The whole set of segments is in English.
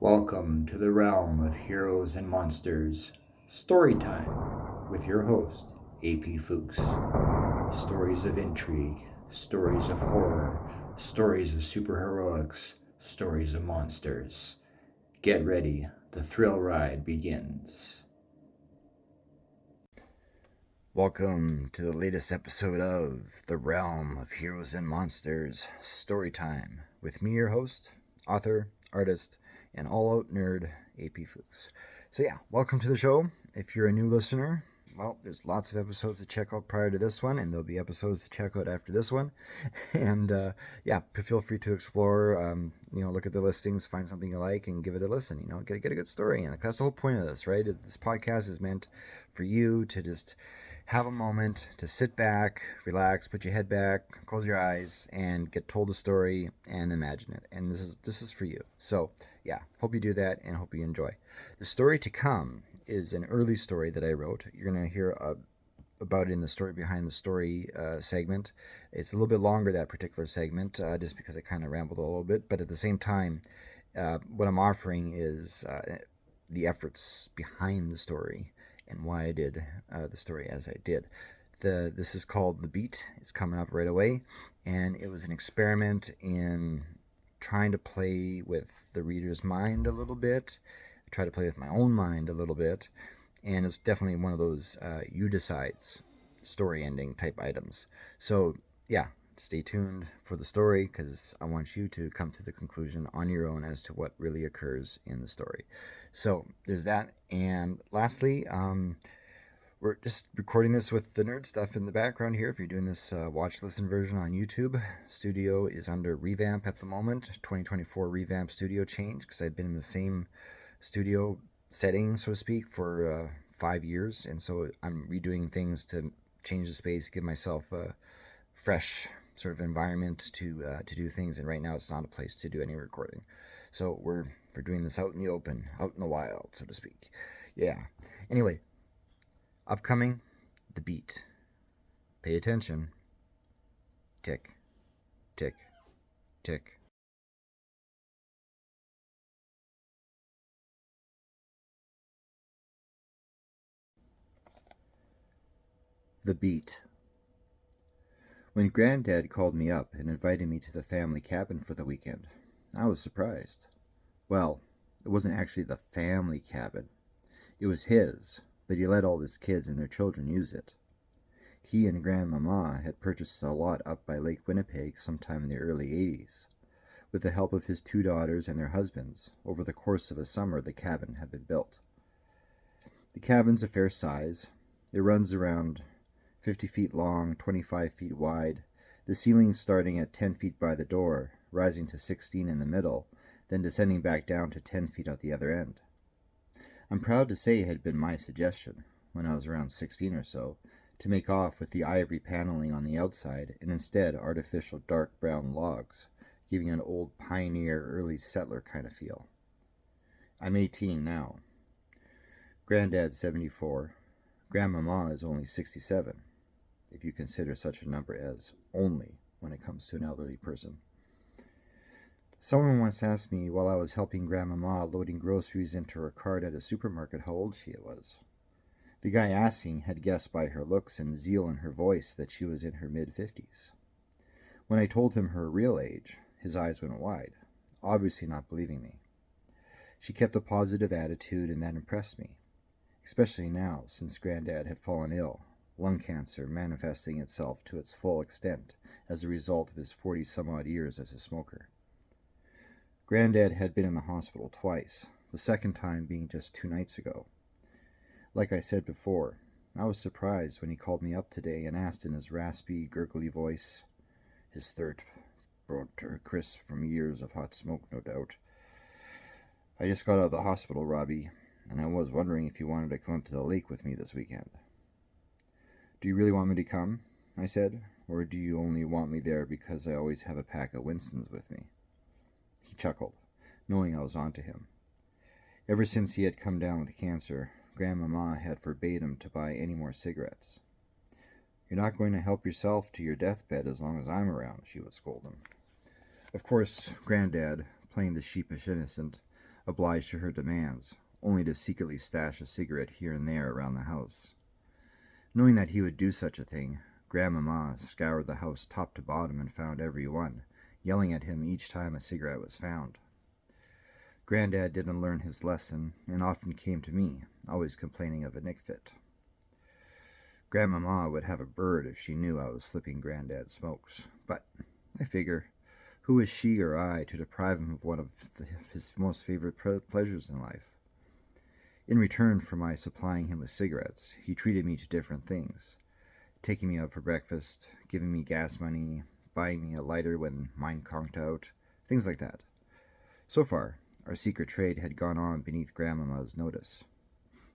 Welcome to the realm of heroes and monsters. Story time with your host, AP Fuchs. Stories of intrigue, stories of horror, stories of superheroics, stories of monsters. Get ready, the thrill ride begins. Welcome to the latest episode of The Realm of Heroes and Monsters Storytime with me, your host, author, artist, and all-out nerd, AP Fuchs. So yeah, welcome to the show. If you're a new listener, well, there's lots of episodes to check out prior to this one, and there'll be episodes to check out after this one. And yeah, feel free to explore, look at the listings, find something you like, and give it a listen. Get a good story. And that's the whole point of this, right? This podcast is meant for you to just have a moment to sit back, relax, put your head back, close your eyes, and get told a story and imagine it. And this is for you. So yeah, hope you do that and hope you enjoy. The story to come is an early story that I wrote. You're gonna hear about it in the story behind the story segment. It's a little bit longer, that particular segment, just because I kind of rambled a little bit. But at the same time, what I'm offering is the efforts behind the story and why I did the story as I did. This is called The Beat. It's coming up right away, and it was an experiment in trying to play with the reader's mind a little bit. I try to play with my own mind a little bit, and it's definitely one of those you decides story ending type items. So yeah, stay tuned for the story because I want you to come to the conclusion on your own as to what really occurs in the story. So there's that. And lastly, we're just recording this with the nerd stuff in the background here. If you're doing this watch listen version on YouTube, studio is under revamp at the moment. 2024 revamp studio change because I've been in the same studio setting, so to speak, for 5 years, and so I'm redoing things to change the space, give myself a fresh sort of environment to do things. And right now, it's not a place to do any recording, so we're doing this out in the open, out in the wild, so to speak. Yeah. Anyway, upcoming, The Beat. Pay attention. Tick, tick, tick. The Beat. When Granddad called me up and invited me to the family cabin for the weekend, I was surprised. Well, it wasn't actually the family cabin. It was his, but he let all his kids and their children use it. He and Grandmama had purchased a lot up by Lake Winnipeg sometime in the early 80s. With the help of his 2 daughters and their husbands, over the course of a summer the cabin had been built. The cabin's a fair size. It runs around 50 feet long, 25 feet wide, the ceiling starting at 10 feet by the door, rising to 16 in the middle, then descending back down to 10 feet at the other end. I'm proud to say it had been my suggestion, when I was around 16 or so, to make off with the ivory paneling on the outside and instead artificial dark brown logs, giving an old pioneer, early settler kind of feel. I'm 18 now. Granddad's 74. Grandmama is only 67, if you consider such a number as only when it comes to an elderly person. Someone once asked me while I was helping Grandmama loading groceries into her cart at a supermarket how old she was. The guy asking had guessed by her looks and zeal in her voice that she was in her mid-50s. When I told him her real age, his eyes went wide, obviously not believing me. She kept a positive attitude, and that impressed me, especially now since Granddad had fallen ill, lung cancer manifesting itself to its full extent as a result of his 40-some-odd years as a smoker. Granddad had been in the hospital twice, the second time being just 2 nights ago. Like I said before, I was surprised when he called me up today and asked in his raspy, gurgly voice, his throat brought to crisp from years of hot smoke, no doubt. "I just got out of the hospital, Robbie, and I was wondering if you wanted to come up to the lake with me this weekend." "Do you really want me to come?" I said, "or do you only want me there because I always have a pack of Winstons with me?" He chuckled, knowing I was on to him. Ever since he had come down with cancer, Grandmama had forbade him to buy any more cigarettes. "You're not going to help yourself to your deathbed as long as I'm around," she would scold him. Of course, Granddad, playing the sheepish innocent, obliged to her demands, only to secretly stash a cigarette here and there around the house. Knowing that he would do such a thing, Grandmama scoured the house top to bottom and found every one, yelling at him each time a cigarette was found. Granddad didn't learn his lesson and often came to me, always complaining of a nick fit. Grandmama would have a bird if she knew I was slipping Granddad smokes, but I figure, who is she or I to deprive him of one of his most favorite pleasures in life? In return for my supplying him with cigarettes, he treated me to different things, taking me out for breakfast, giving me gas money, buying me a lighter when mine conked out, things like that. So far, our secret trade had gone on beneath Grandmama's notice.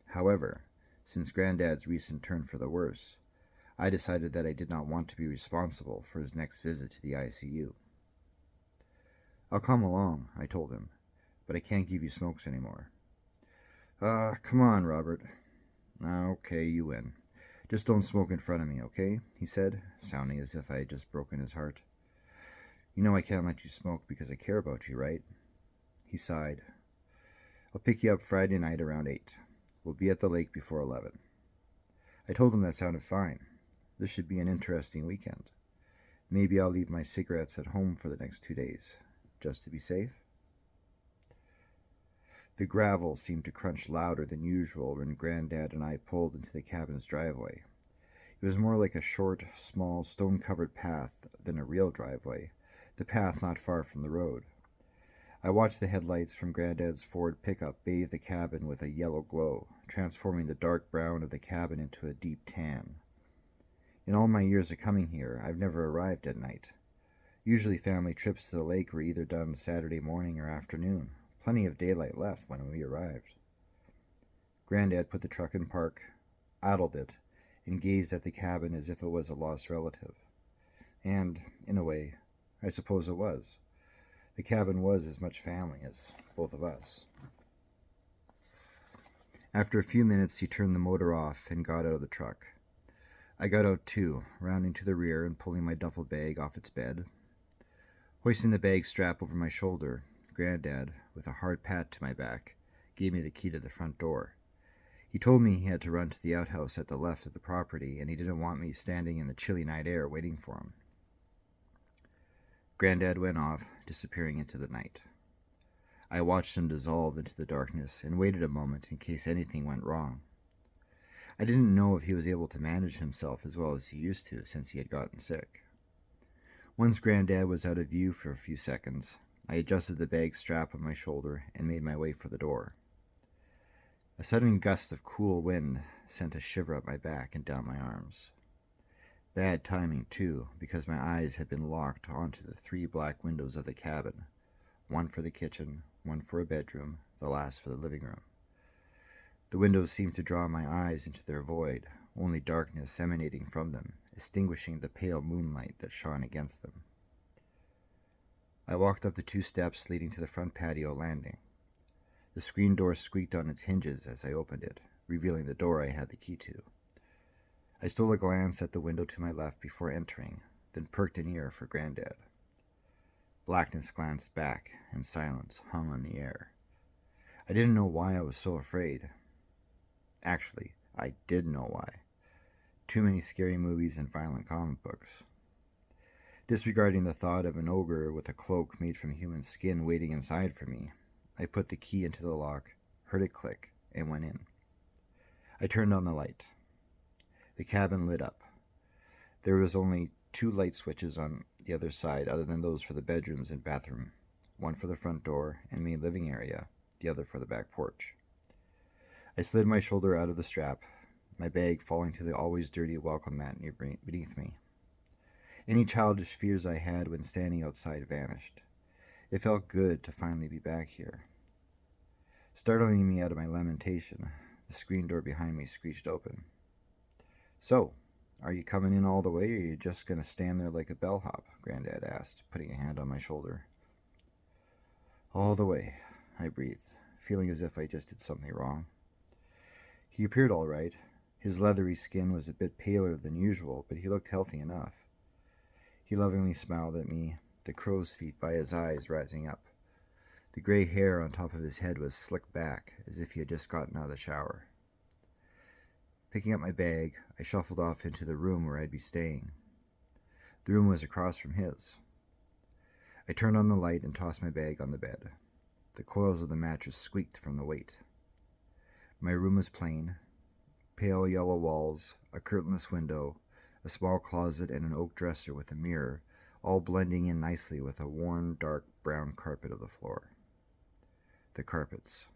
However, since Granddad's recent turn for the worse, I decided that I did not want to be responsible for his next visit to the ICU. I'll come along, I told him, but I can't give you smokes anymore. Come on, Robert. Okay, you win. Just don't smoke in front of me, okay? He said, sounding as if I had just broken his heart. You know I can't let you smoke because I care about you, right? He sighed. I'll pick you up Friday night around 8. We'll be at the lake before 11. I told him that sounded fine. This should be an interesting weekend. Maybe I'll leave my cigarettes at home for the next 2 days, just to be safe. The gravel seemed to crunch louder than usual when Granddad and I pulled into the cabin's driveway. It was more like a short, small, stone-covered path than a real driveway, the path not far from the road. I watched the headlights from Granddad's Ford pickup bathe the cabin with a yellow glow, transforming the dark brown of the cabin into a deep tan. In all my years of coming here, I've never arrived at night. Usually family trips to the lake were either done Saturday morning or afternoon. Plenty of daylight left when we arrived. Granddad put the truck in park, idled it, and gazed at the cabin as if it was a lost relative. And, in a way, I suppose it was. The cabin was as much family as both of us. After a few minutes, he turned the motor off and got out of the truck. I got out too, rounding to the rear and pulling my duffel bag off its bed. Hoisting the bag strap over my shoulder, Granddad, with a hard pat to my back, gave me the key to the front door. He told me he had to run to the outhouse at the left of the property, and he didn't want me standing in the chilly night air waiting for him. Granddad went off, disappearing into the night. I watched him dissolve into the darkness and waited a moment in case anything went wrong. I didn't know if he was able to manage himself as well as he used to since he had gotten sick. Once Granddad was out of view for a few seconds, I adjusted the bag strap on my shoulder and made my way for the door. A sudden gust of cool wind sent a shiver up my back and down my arms. Bad timing, too, because my eyes had been locked onto the 3 black windows of the cabin, one for the kitchen, one for a bedroom, the last for the living room. The windows seemed to draw my eyes into their void, only darkness emanating from them, extinguishing the pale moonlight that shone against them. I walked up the 2 steps leading to the front patio landing. The screen door squeaked on its hinges as I opened it, revealing the door I had the key to. I stole a glance at the window to my left before entering, then perked an ear for Granddad. Blackness glanced back, and silence hung on the air. I didn't know why I was so afraid. Actually, I did know why. Too many scary movies and violent comic books. Disregarding the thought of an ogre with a cloak made from human skin waiting inside for me, I put the key into the lock, heard it click, and went in. I turned on the light. The cabin lit up. There was only 2 light switches on the other side other than those for the bedrooms and bathroom, one for the front door and main living area, the other for the back porch. I slid my shoulder out of the strap, my bag falling to the always dirty welcome mat beneath me. Any childish fears I had when standing outside vanished. It felt good to finally be back here. Startling me out of my lamentation, the screen door behind me screeched open. So, are you coming in all the way, or are you just going to stand there like a bellhop? Granddad asked, putting a hand on my shoulder. All the way, I breathed, feeling as if I just did something wrong. He appeared all right. His leathery skin was a bit paler than usual, but he looked healthy enough. He lovingly smiled at me, the crow's feet by his eyes rising up. The gray hair on top of his head was slicked back, as if he had just gotten out of the shower. Picking up my bag, I shuffled off into the room where I'd be staying. The room was across from his. I turned on the light and tossed my bag on the bed. The coils of the mattress squeaked from the weight. My room was plain. Pale yellow walls, a curtainless window, a small closet, and an oak dresser with a mirror, all blending in nicely with a worn, dark brown carpet of the floor. The carpets.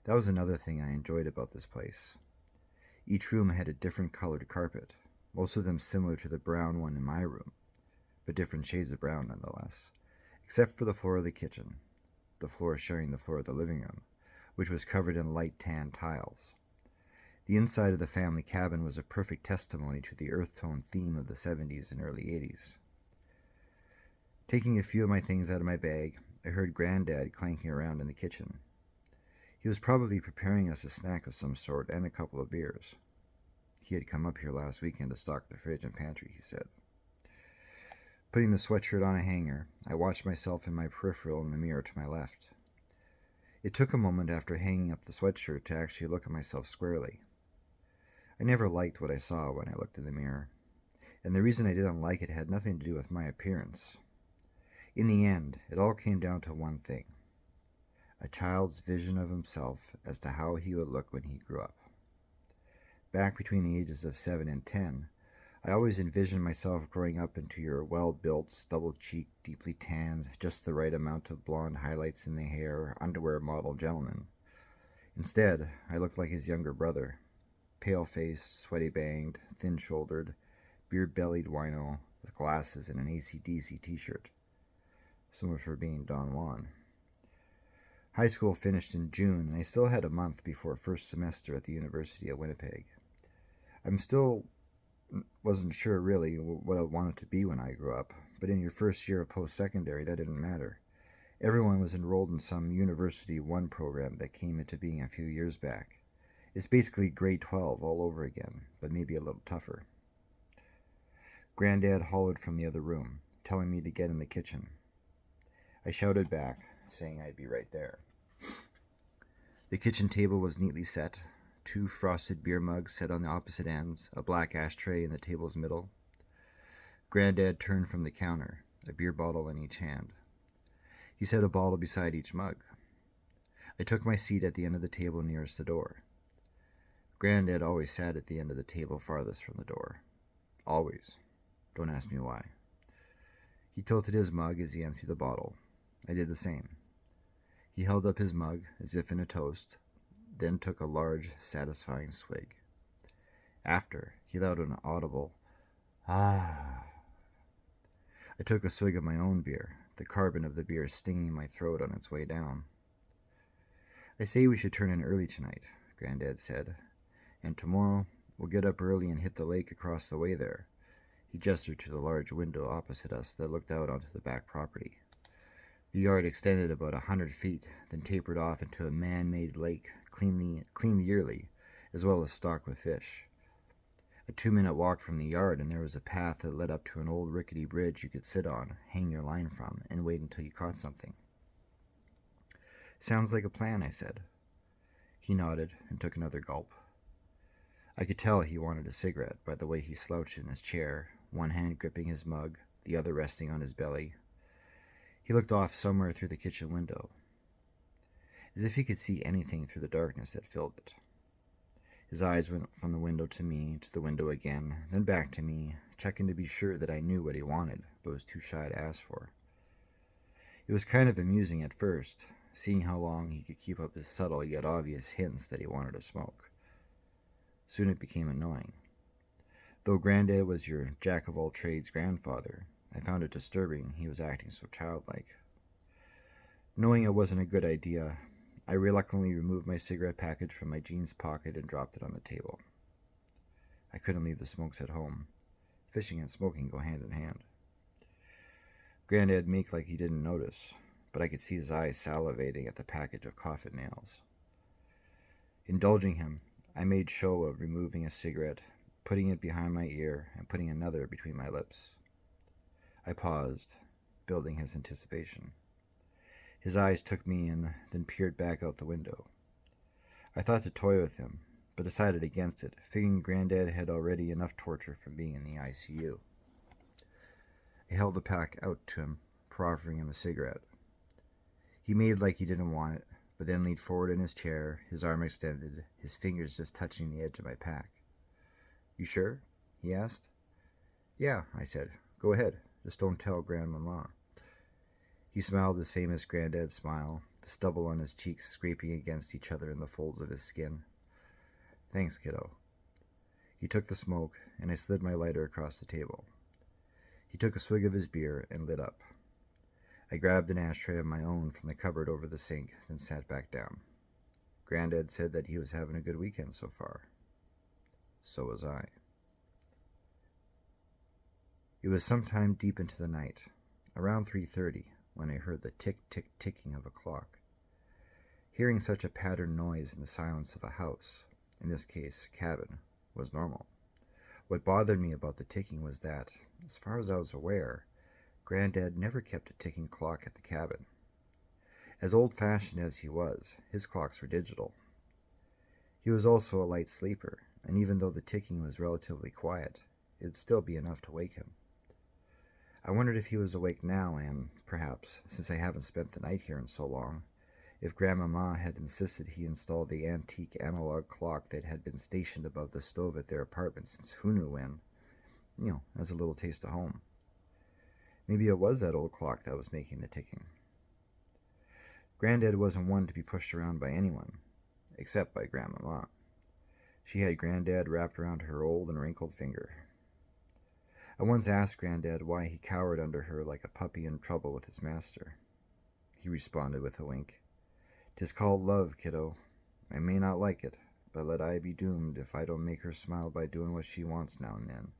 That was another thing I enjoyed about this place. Each room had a different colored carpet, most of them similar to the brown one in my room, but different shades of brown nonetheless, except for the floor of the kitchen, the floor sharing the floor of the living room, which was covered in light tan tiles. The inside of the family cabin was a perfect testimony to the earth-tone theme of the 70s and early 80s. Taking a few of my things out of my bag, I heard Granddad clanking around in the kitchen. He was probably preparing us a snack of some sort and a couple of beers. He had come up here last weekend to stock the fridge and pantry, he said. Putting the sweatshirt on a hanger, I watched myself in my peripheral in the mirror to my left. It took a moment after hanging up the sweatshirt to actually look at myself squarely. I never liked what I saw when I looked in the mirror, and the reason I didn't like it had nothing to do with my appearance. In the end, it all came down to one thing: a child's vision of himself as to how he would look when he grew up. Back between the ages of 7 and 10, I always envisioned myself growing up into your well-built, stubble-cheeked, deeply tanned, just the right amount of blonde highlights in the hair, underwear model gentleman. Instead, I looked like his younger brother, pale-faced, sweaty-banged, thin-shouldered, beer-bellied wino with glasses and an AC/DC t-shirt. So much for being Don Juan. High school finished in June, and I still had a month before first semester at the University of Winnipeg. I'm still wasn't sure really what I wanted to be when I grew up, but in your first year of post-secondary, that didn't matter. Everyone was enrolled in some University 1 program that came into being a few years back. It's basically grade 12 all over again, but maybe a little tougher. Granddad hollered from the other room, telling me to get in the kitchen. I shouted back, saying I'd be right there. The kitchen table was neatly set, 2 frosted beer mugs set on the opposite ends, a black ashtray in the table's middle. Granddad turned from the counter, a beer bottle in each hand. He set a bottle beside each mug. I took my seat at the end of the table nearest the door. Granddad always sat at the end of the table farthest from the door. Always. Don't ask me why. He tilted his mug as he emptied the bottle. I did the same. He held up his mug as if in a toast, then took a large, satisfying swig. After, he let out an audible, "Ah." I took a swig of my own beer, the carbon of the beer stinging my throat on its way down. "I say we should turn in early tonight," Granddad said, "and tomorrow we'll get up early and hit the lake across the way there." He gestured to the large window opposite us that looked out onto the back property. The yard extended about 100 feet, then tapered off into a man-made lake, cleaned yearly, as well as stocked with fish. A 2-minute walk from the yard, and there was a path that led up to an old rickety bridge you could sit on, hang your line from, and wait until you caught something. "Sounds like a plan," I said. He nodded and took another gulp. I could tell he wanted a cigarette by the way he slouched in his chair, one hand gripping his mug, the other resting on his belly. He looked off somewhere through the kitchen window, as if he could see anything through the darkness that filled it. His eyes went from the window to me, to the window again, then back to me, checking to be sure that I knew what he wanted, but was too shy to ask for. It was kind of amusing at first, seeing how long he could keep up his subtle yet obvious hints that he wanted to smoke. Soon it became annoying. Though Granddad was your jack-of-all-trades grandfather, I found it disturbing he was acting so childlike. Knowing it wasn't a good idea, I reluctantly removed my cigarette package from my jeans pocket and dropped it on the table. I couldn't leave the smokes at home. Fishing and smoking go hand in hand. Granddad made like he didn't notice, but I could see his eyes salivating at the package of coffin nails. Indulging him, I made show of removing a cigarette, putting it behind my ear, and putting another between my lips. I paused, building his anticipation. His eyes took me in, then peered back out the window. I thought to toy with him, but decided against it, figuring Granddad had already enough torture from being in the ICU. I held the pack out to him, proffering him a cigarette. He made like he didn't want it, but then leaned forward in his chair, his arm extended, his fingers just touching the edge of my pack. "You sure?" he asked. "Yeah," I said. "Go ahead. Just don't tell Grandmama." He smiled his famous Granddad smile, the stubble on his cheeks scraping against each other in the folds of his skin. "Thanks, kiddo." He took the smoke, and I slid my lighter across the table. He took a swig of his beer and lit up. I grabbed an ashtray of my own from the cupboard over the sink, then sat back down. Granddad said that he was having a good weekend so far. So was I. It was sometime deep into the night, around 3:30, when I heard the tick-tick-ticking of a clock. Hearing such a patterned noise in the silence of a house, in this case, cabin, was normal. What bothered me about the ticking was that, as far as I was aware, Granddad never kept a ticking clock at the cabin. As old-fashioned as he was, his clocks were digital. He was also a light sleeper, and even though the ticking was relatively quiet, it would still be enough to wake him. I wondered if he was awake now and, perhaps, since I haven't spent the night here in so long, if Grandmama had insisted he install the antique analog clock that had been stationed above the stove at their apartment since who knew when, as a little taste of home. Maybe it was that old clock that was making the ticking. Granddad wasn't one to be pushed around by anyone, except by Grandmama. She had Granddad wrapped around her old and wrinkled finger. I once asked Granddad why he cowered under her like a puppy in trouble with his master. He responded with a wink. "'Tis called love, kiddo. I may not like it, but let I be doomed if I don't make her smile by doing what she wants now and then.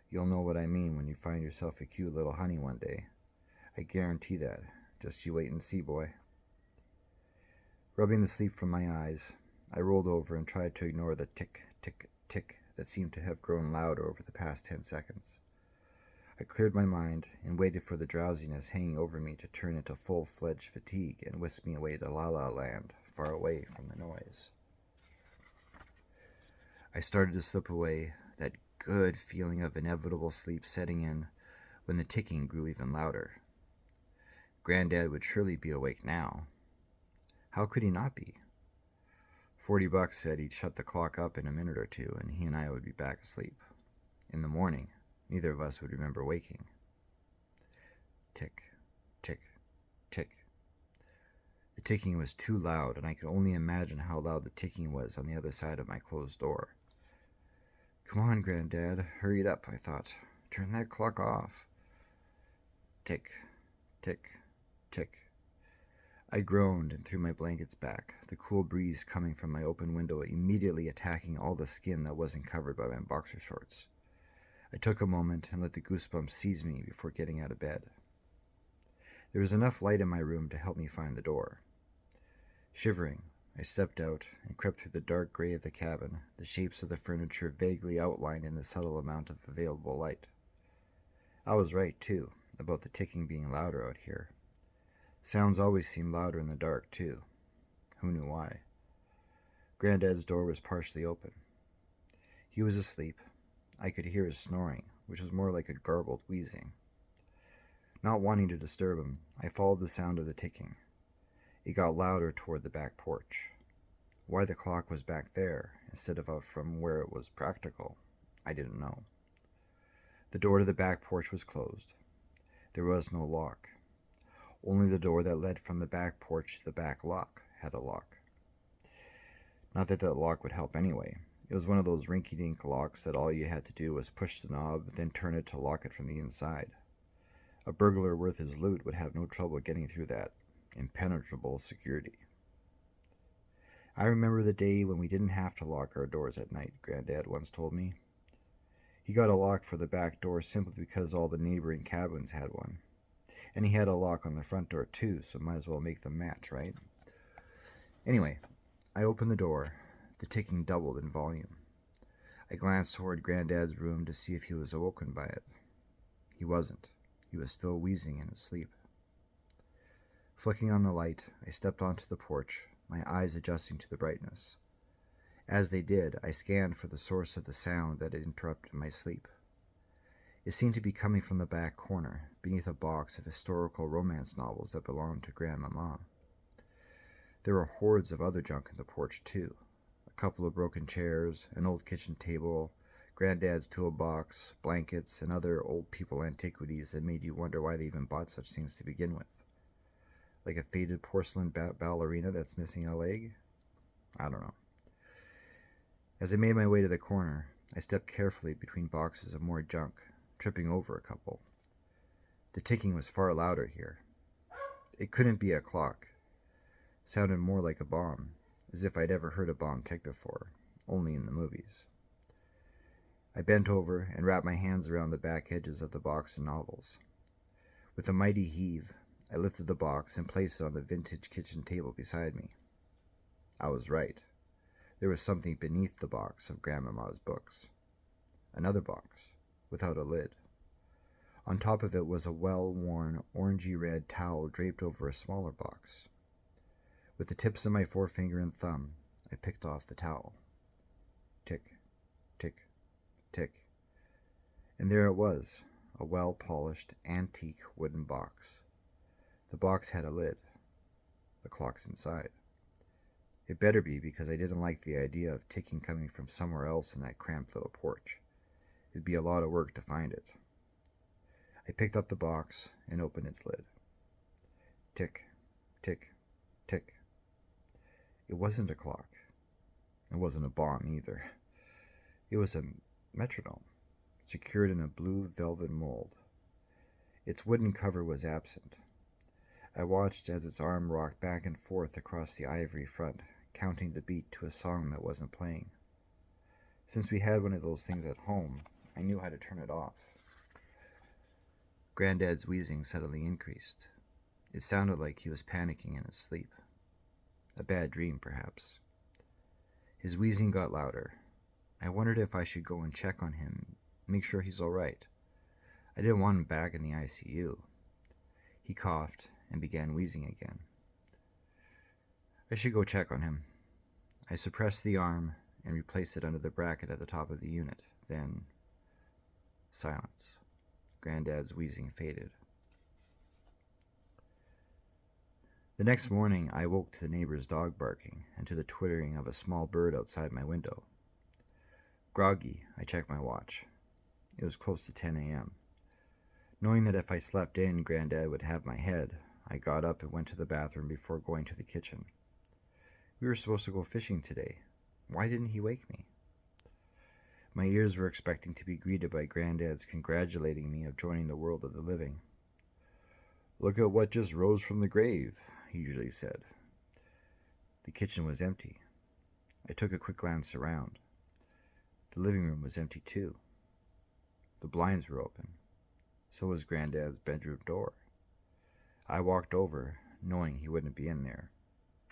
You'll know what I mean when you find yourself a cute little honey one day. I guarantee that. Just you wait and see, boy." Rubbing the sleep from my eyes, I rolled over and tried to ignore the tick, tick, tick that seemed to have grown louder over the past 10 seconds. I cleared my mind and waited for the drowsiness hanging over me to turn into full-fledged fatigue and whisk me away to La-La Land, far away from the noise. I started to slip away, that good feeling of inevitable sleep setting in, when the ticking grew even louder. Granddad would surely be awake now. How could he not be? $40 said he'd shut the clock up in a minute or two, and he and I would be back asleep. In the morning, neither of us would remember waking. Tick, tick, tick. The ticking was too loud, and I could only imagine how loud the ticking was on the other side of my closed door. "Come on, Granddad, hurry it up," I thought. "Turn that clock off." Tick, tick, tick. I groaned and threw my blankets back, the cool breeze coming from my open window immediately attacking all the skin that wasn't covered by my boxer shorts. I took a moment and let the goosebumps seize me before getting out of bed. There was enough light in my room to help me find the door. Shivering, I stepped out and crept through the dark gray of the cabin, the shapes of the furniture vaguely outlined in the subtle amount of available light. I was right, too, about the ticking being louder out here. Sounds always seem louder in the dark, too. Who knew why? Granddad's door was partially open. He was asleep. I could hear his snoring, which was more like a garbled wheezing. Not wanting to disturb him, I followed the sound of the ticking. It got louder toward the back porch. Why the clock was back there, instead of out from where it was practical, I didn't know. The door to the back porch was closed. There was no lock. Only the door that led from the back porch to the back lock had a lock. Not that lock would help anyway. It was one of those rinky-dink locks that all you had to do was push the knob, then turn it to lock it from the inside. A burglar worth his loot would have no trouble getting through that impenetrable security. I remember the day when we didn't have to lock our doors at night, Granddad once told me. He got a lock for the back door simply because all the neighboring cabins had one. And he had a lock on the front door too, so might as well make them match, right? Anyway, I opened the door. The ticking doubled in volume. I glanced toward Granddad's room to see if he was awoken by it. He wasn't. He was still wheezing in his sleep. Flicking on the light, I stepped onto the porch, my eyes adjusting to the brightness. As they did, I scanned for the source of the sound that had interrupted my sleep. It seemed to be coming from the back corner, beneath a box of historical romance novels that belonged to Grandmama. There were hordes of other junk in the porch, too. A couple of broken chairs, an old kitchen table, Granddad's toolbox, blankets, and other old people antiquities that made you wonder why they even bought such things to begin with. Like a faded porcelain ballerina that's missing a leg? I don't know. As I made my way to the corner, I stepped carefully between boxes of more junk, tripping over a couple. The ticking was far louder here. It couldn't be a clock. It sounded more like a bomb, as if I'd ever heard a bomb tick before, only in the movies. I bent over and wrapped my hands around the back edges of the box of novels. With a mighty heave, I lifted the box and placed it on the vintage kitchen table beside me. I was right. There was something beneath the box of Grandmama's books. Another box, without a lid. On top of it was a well-worn orangey-red towel draped over a smaller box. With the tips of my forefinger and thumb, I picked off the towel. Tick, tick, tick. And there it was, a well-polished, antique wooden box. The box had a lid. The clock's inside. It better be, because I didn't like the idea of ticking coming from somewhere else in that cramped little porch. It'd be a lot of work to find it. I picked up the box and opened its lid. Tick, tick, tick. It wasn't a clock. It wasn't a bomb either. It was a metronome, secured in a blue velvet mold. Its wooden cover was absent. I watched as its arm rocked back and forth across the ivory front, counting the beat to a song that wasn't playing. Since we had one of those things at home, I knew how to turn it off. Granddad's wheezing suddenly increased. It sounded like he was panicking in his sleep. A bad dream, perhaps. His wheezing got louder. I wondered if I should go and check on him, make sure he's all right. I didn't want him back in the ICU. He coughed and began wheezing again. I should go check on him. I suppressed the arm and replaced it under the bracket at the top of the unit. Then, silence. Granddad's wheezing faded. The next morning, I woke to the neighbor's dog barking and to the twittering of a small bird outside my window. Groggy, I checked my watch. It was close to 10 a.m. Knowing that if I slept in, Granddad would have my head, I got up and went to the bathroom before going to the kitchen. We were supposed to go fishing today. Why didn't he wake me? My ears were expecting to be greeted by Granddad's congratulating me of joining the world of the living. "Look at what just rose from the grave," he usually said. The kitchen was empty. I took a quick glance around. The living room was empty too. The blinds were open. So was Granddad's bedroom door. I walked over, knowing he wouldn't be in there.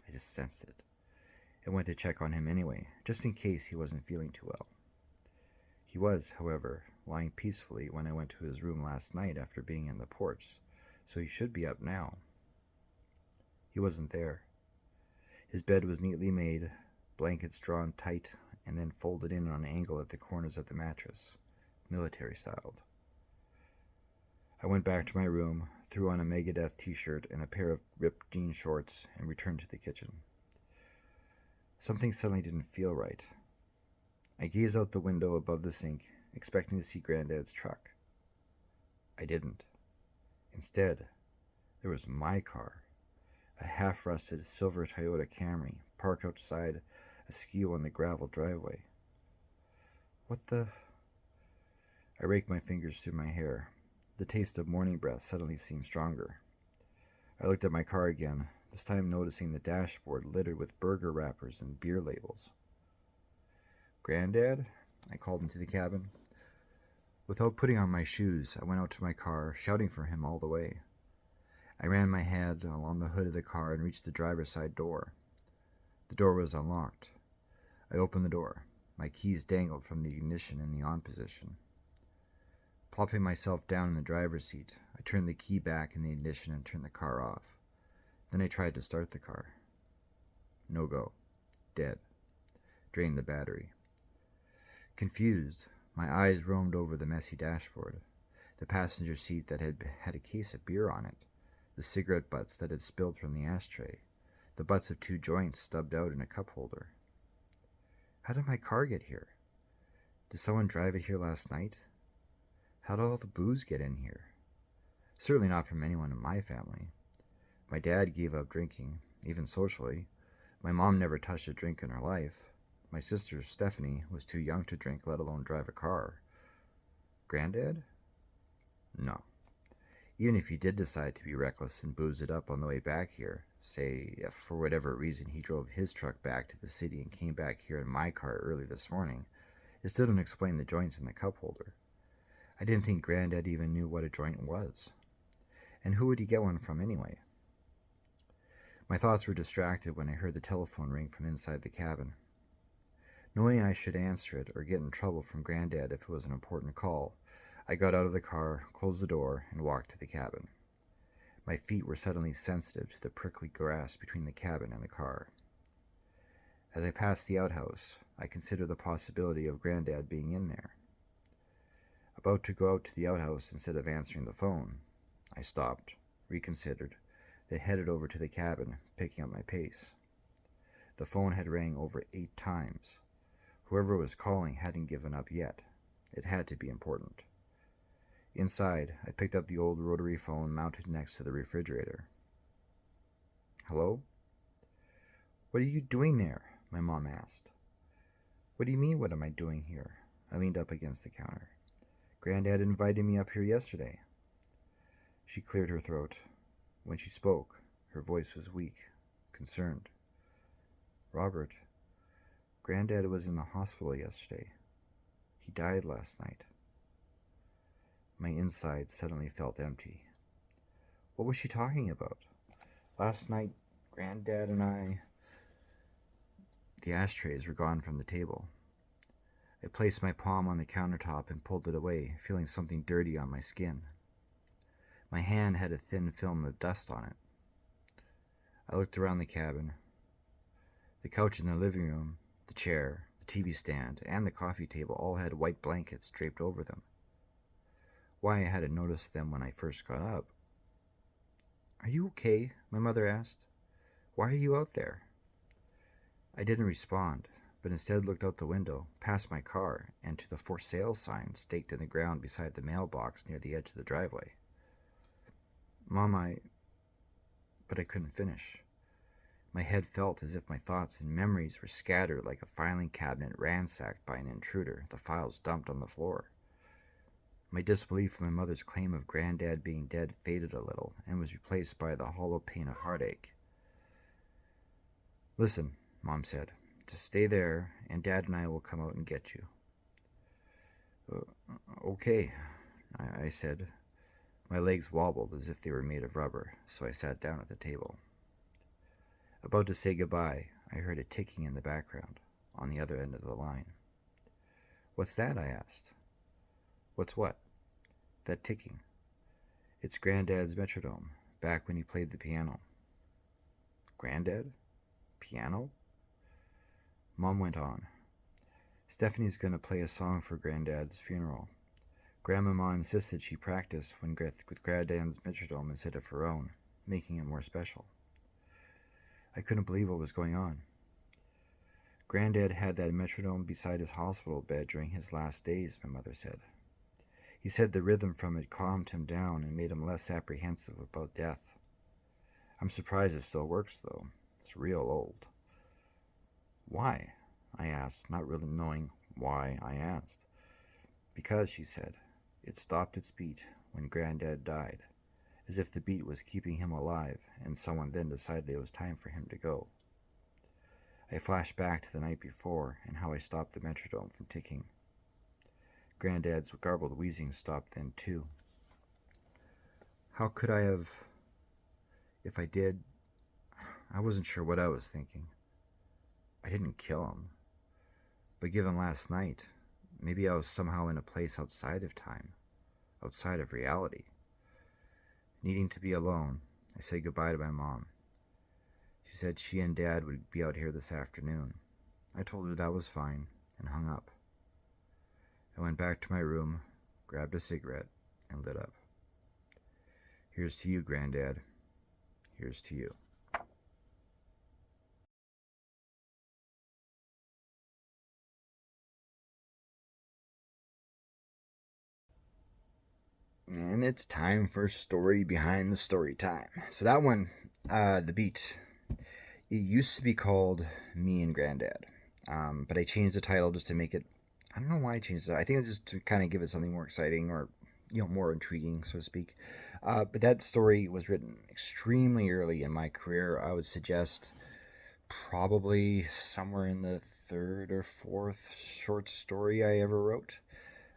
I just sensed it. I went to check on him anyway, just in case he wasn't feeling too well. He was, however, lying peacefully when I went to his room last night after being in the porch, so he should be up now. He wasn't there. His bed was neatly made, blankets drawn tight and then folded in on an angle at the corners of the mattress, military-styled. I went back to my room, threw on a Megadeth t-shirt and a pair of ripped jean shorts, and returned to the kitchen. Something suddenly didn't feel right. I gazed out the window above the sink, expecting to see Granddad's truck. I didn't. Instead, there was my car, a half-rusted silver Toyota Camry, parked outside askew on the gravel driveway. What the... I raked my fingers through my hair. The taste of morning breath suddenly seemed stronger. I looked at my car again, this time noticing the dashboard littered with burger wrappers and beer labels. "Granddad?" I called into the cabin. Without putting on my shoes, I went out to my car, shouting for him all the way. I ran my hand along the hood of the car and reached the driver's side door. The door was unlocked. I opened the door. My keys dangled from the ignition in the on position. Plopping myself down in the driver's seat, I turned the key back in the ignition and turned the car off. Then I tried to start the car. No go. Dead. Drained the battery. Confused, my eyes roamed over the messy dashboard, the passenger seat that had a case of beer on it, the cigarette butts that had spilled from the ashtray, the butts of 2 joints stubbed out in a cup holder. How did my car get here? Did someone drive it here last night? How did all the booze get in here? Certainly not from anyone in my family. My dad gave up drinking, even socially. My mom never touched a drink in her life. My sister, Stephanie, was too young to drink, let alone drive a car. Granddad? No. Even if he did decide to be reckless and booze it up on the way back here, say if for whatever reason he drove his truck back to the city and came back here in my car early this morning, it still didn't explain the joints in the cup holder. I didn't think Granddad even knew what a joint was. And who would he get one from anyway? My thoughts were distracted when I heard the telephone ring from inside the cabin. Knowing I should answer it or get in trouble from Granddad if it was an important call, I got out of the car, closed the door, and walked to the cabin. My feet were suddenly sensitive to the prickly grass between the cabin and the car. As I passed the outhouse, I considered the possibility of Granddad being in there. About to go out to the outhouse instead of answering the phone, I stopped, reconsidered, then headed over to the cabin, picking up my pace. The phone had rang over 8 times. Whoever was calling hadn't given up yet. It had to be important. Inside, I picked up the old rotary phone mounted next to the refrigerator. Hello? What are you doing there? My mom asked. What do you mean, what am I doing here? I leaned up against the counter. Granddad invited me up here yesterday. She cleared her throat. When she spoke, her voice was weak, concerned. Robert, Granddad was in the hospital yesterday. He died last night. My inside suddenly felt empty. What was she talking about? Last night, Granddad and I... The ashtrays were gone from the table. I placed my palm on the countertop and pulled it away, feeling something dirty on my skin. My hand had a thin film of dust on it. I looked around the cabin. The couch in the living room, the chair, the TV stand, and the coffee table all had white blankets draped over them. Why I hadn't noticed them when I first got up. Are you okay? My mother asked. Why are you out there? I didn't respond, but instead looked out the window, past my car, and to the for sale sign staked in the ground beside the mailbox near the edge of the driveway. Mom, But I couldn't finish. My head felt as if my thoughts and memories were scattered like a filing cabinet ransacked by an intruder, the files dumped on the floor. My disbelief in my mother's claim of Granddad being dead faded a little and was replaced by the hollow pain of heartache. Listen, Mom said, just stay there and Dad and I will come out and get you. Okay, I said. My legs wobbled as if they were made of rubber, so I sat down at the table. About to say goodbye, I heard a ticking in the background, on the other end of the line. What's that? I asked. What's what? That ticking. It's Granddad's metronome, back when he played the piano. Granddad? Piano? Mom went on. Stephanie's going to play a song for Granddad's funeral. Grandmama insisted she practice with Granddad's metronome instead of her own, making it more special. I couldn't believe what was going on. Granddad had that metronome beside his hospital bed during his last days, my mother said. He said the rhythm from it calmed him down and made him less apprehensive about death. I'm surprised it still works, though. It's real old. Why? I asked, not really knowing why I asked. Because, she said, it stopped its beat when Granddad died, as if the beat was keeping him alive, and someone then decided it was time for him to go. I flashed back to the night before and how I stopped the metronome from ticking. Granddad's garbled wheezing stopped then, too. How could I have... If I did... I wasn't sure what I was thinking. I didn't kill him. But given last night, maybe I was somehow in a place outside of time, outside of reality. Needing to be alone, I said goodbye to my mom, She said she and Dad would be out here this afternoon. I told her that was fine and hung up. I went back to my room, grabbed a cigarette, and lit up. Here's to you, Granddad. Here's to you. And it's time for story behind the story time. So that one, The Beat, it used to be called Me and Granddad, but I changed the title just to make it. I don't know why I changed it. I think it's just to kind of give it something more exciting or more intriguing, so to speak. But that story was written extremely early in my career. I would suggest probably somewhere in the third or fourth short story I ever wrote.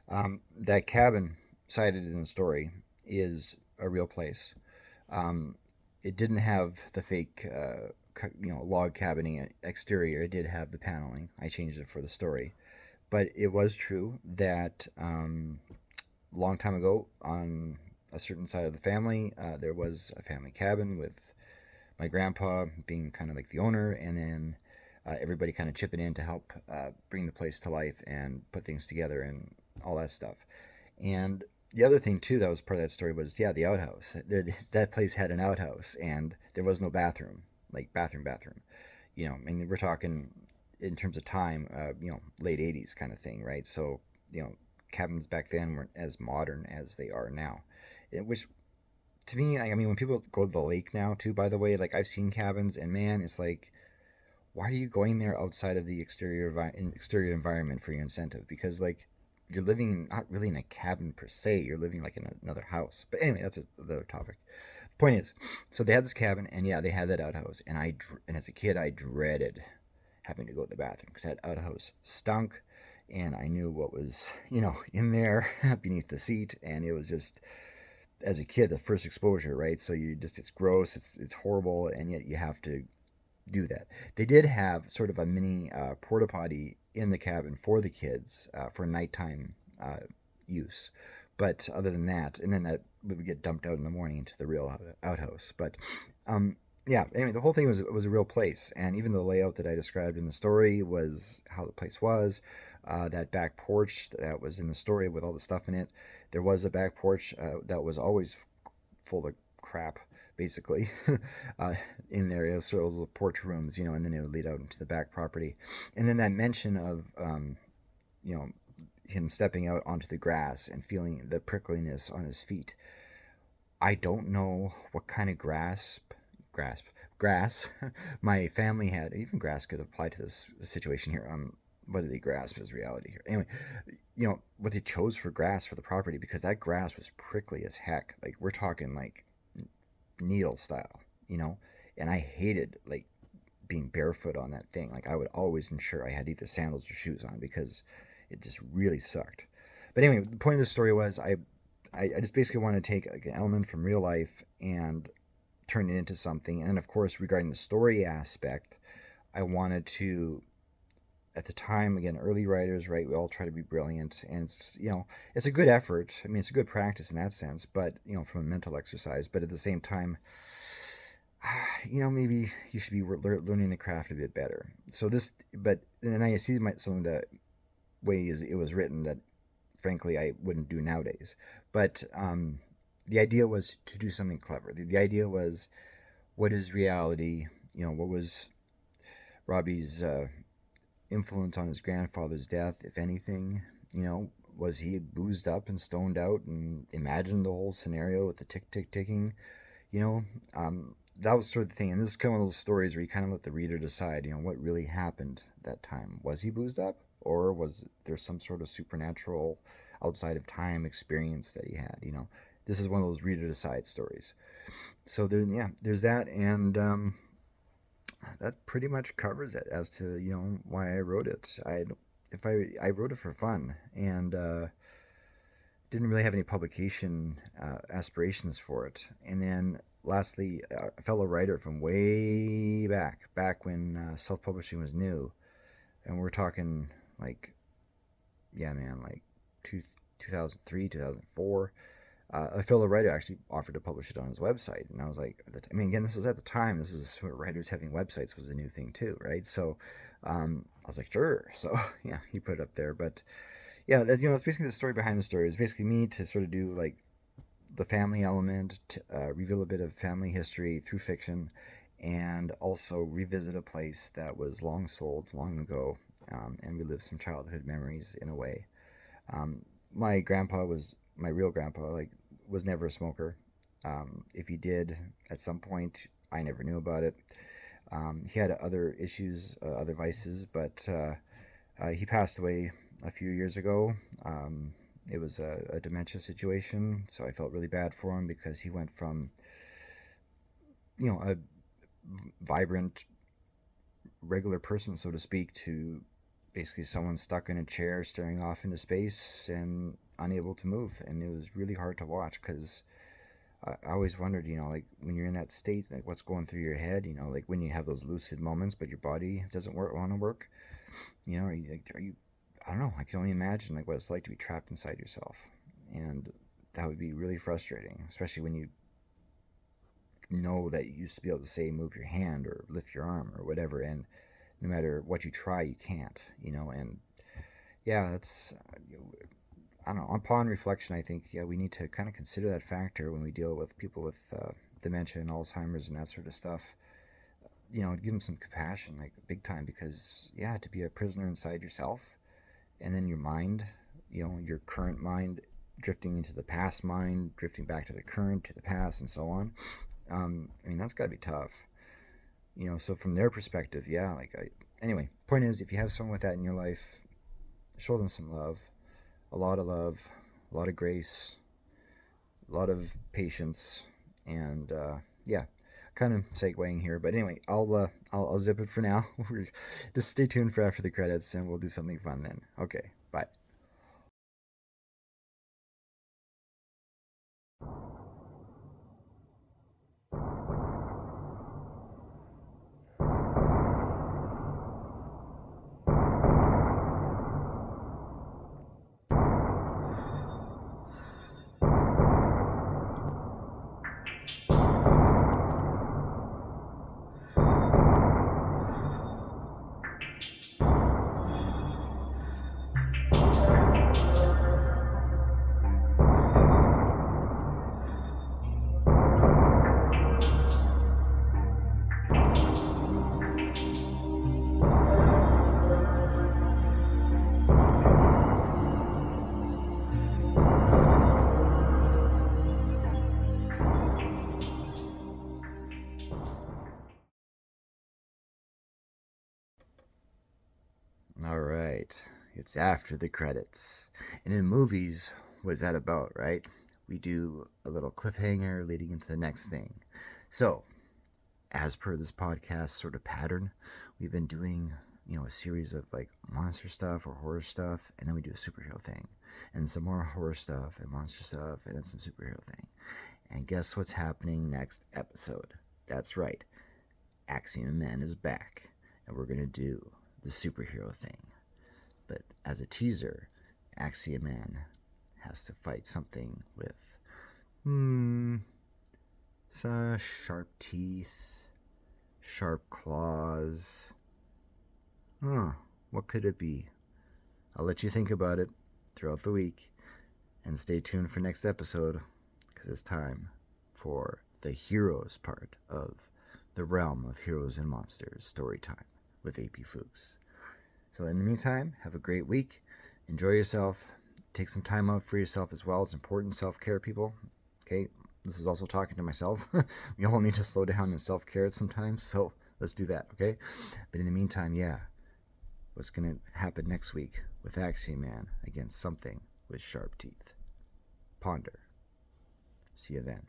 That cabin cited in the story is a real place. Um, it didn't have the fake, log cabining exterior. It did have the paneling. I changed it for the story, but it was true that a long time ago, on a certain side of the family, there was a family cabin with my grandpa being kind of like the owner, and then everybody kind of chipping in to help bring the place to life and put things together and all that stuff. And the other thing too that was part of that story was the outhouse. That place had an outhouse, and there was no bathroom, like bathroom. And we're talking in terms of time, late '80s kind of thing, right? So cabins back then weren't as modern as they are now, which to me, I mean, when people go to the lake now, too, by the way, like I've seen cabins, and man, it's like, why are you going there outside of the exterior environment for your incentive? Because like you're living not really in a cabin per se, you're living like in another house. But anyway, that's another topic. Point is, so they had this cabin, and yeah, they had that outhouse, and as a kid, I dreaded having to go to the bathroom because that outhouse stunk, and I knew what was in there beneath the seat, and it was just as a kid the first exposure, right? So it's gross, it's horrible, and yet you have to do that. They did have sort of a mini porta potty in the cabin for the kids for nighttime use, but other than that, and then that would get dumped out in the morning into the real outhouse. But yeah, anyway, the whole thing was a real place, and even the layout that I described in the story was how the place was. That back porch that was in the story with all the stuff in it, there was a back porch that was always full of crap, basically, uh, in there. It was sort of little porch rooms, and then it would lead out into the back property. And then that mention of, you know, him stepping out onto the grass and feeling the prickliness on his feet. I don't know what kind of grass, grass my family had. Even grass could apply to this situation here. What did they grasp as reality here? Anyway, what they chose for grass for the property, because that grass was prickly as heck. Like we're talking like needle style, and I hated like being barefoot on that thing. Like I would always ensure I had either sandals or shoes on because it just really sucked. But anyway, the point of the story was I just basically wanted to take like an element from real life and turn it into something. And of course, regarding the story aspect, I wanted to, at the time, again, early writers, right? We all try to be brilliant, and it's a good effort. I mean, it's a good practice in that sense, but from a mental exercise. But at the same time, maybe you should be learning the craft a bit better. So this, but then I see some of the ways it was written that, frankly, I wouldn't do nowadays. But the idea was to do something clever. The idea was, what is reality? What was Robbie's influence on his grandfather's death, if anything? Was he boozed up and stoned out and imagined the whole scenario with the tick tick ticking? You know, that was sort of the thing. And this is kind of one of those stories where you kind of let the reader decide, what really happened that time. Was he boozed up, or was there some sort of supernatural, outside of time experience that he had? This is one of those reader decide stories. So there's that, and that pretty much covers it as to why I wrote it. I wrote it for fun, and didn't really have any publication aspirations for it. And then lastly, a fellow writer from way back when self-publishing was new, and we're talking like, yeah, man, like 2003, 2004. A fellow writer actually offered to publish it on his website, and I was like, I mean, again, this is at the time. This is sort of writers having websites was a new thing too, right? So I was like, sure. So yeah, he put it up there. But yeah, that's basically the story behind the story. It's basically me to sort of do like the family element, to, reveal a bit of family history through fiction, and also revisit a place that was long sold long ago, and relive some childhood memories in a way. My grandpa was my real grandpa, like was never a smoker. If he did at some point, I never knew about it. He had other issues, other vices, but he passed away a few years ago. It was a dementia situation, so I felt really bad for him because he went from, a vibrant, regular person, so to speak, to basically someone stuck in a chair staring off into space and unable to move. And it was really hard to watch because I always wondered, like when you're in that state, like what's going through your head, like when you have those lucid moments, but your body doesn't want to work. Are you? I don't know. I can only imagine like what it's like to be trapped inside yourself, and that would be really frustrating, especially when you know that you used to be able to say move your hand or lift your arm or whatever, and no matter what you try, you can't. And yeah, that's I don't know. Upon reflection, I think we need to kind of consider that factor when we deal with people with dementia and Alzheimer's and that sort of stuff. Give them some compassion, like big time, because to be a prisoner inside yourself, and then your mind, your current mind drifting into the past mind, drifting back to the current, to the past, and so on. That's got to be tough. So from their perspective, anyway, point is, if you have someone with that in your life, show them some love, a lot of love, a lot of grace, a lot of patience, and kind of segueing here. But anyway, I'll zip it for now. Just stay tuned for after the credits, and we'll do something fun then. Okay, bye. All right, it's after the credits. And in movies, what's that about, right? We do a little cliffhanger leading into the next thing. So, as per this podcast sort of pattern, we've been doing, a series of like monster stuff or horror stuff, and then we do a superhero thing, and some more horror stuff and monster stuff, and then some superhero thing. And guess what's happening next episode? That's right, Axiom Man is back, and we're gonna do the superhero thing. But as a teaser, Axiom Man has to fight something with sharp teeth, sharp claws. What could it be? I'll let you think about it throughout the week, and stay tuned for next episode, because it's time for the heroes part of the realm of heroes and monsters story time with AP Fuchs. So in the meantime, have a great week. Enjoy yourself. Take some time out for yourself as well. It's important, self-care, people. Okay, this is also talking to myself. We all need to slow down and self-care sometimes, so let's do that, okay? But in the meantime, what's going to happen next week with Axiom Man against something with sharp teeth? Ponder. See you then.